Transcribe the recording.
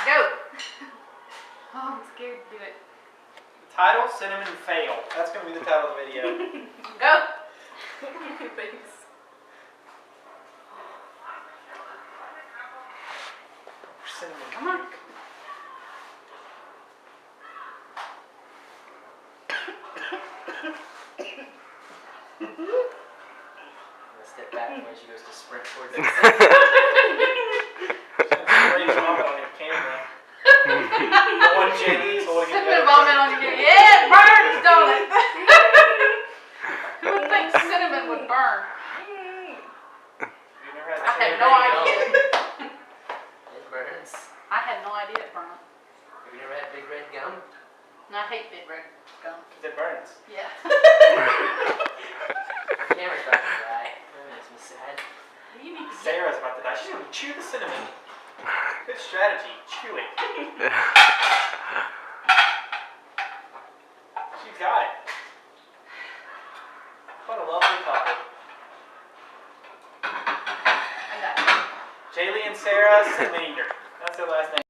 Go. Oh, I'm scared to do it. Title, Cinnamon Fail. That's going to be the title of the video. Go. Thanks. Cinnamon Come on. cake. Step back when she goes to sprint towards it. Spray vomit on your camera. The one JD's holding it. Cinnamon vomit on you. Yeah, it burns, don't it? Who would think cinnamon would burn? You never had I had cinnamon no cake? idea. It burns. I had no idea it burned. Have you never had Big Red gum? And I hate big red gum. Because it burns. Yeah. The camera's about to die. That makes me sad. You need to get Sarah's about to die. She's going to chew the cinnamon. Good strategy. Chew it. She's got it. What a lovely couple. I got it. Jaylee and Sarah, cinnamon eater. That's their last name.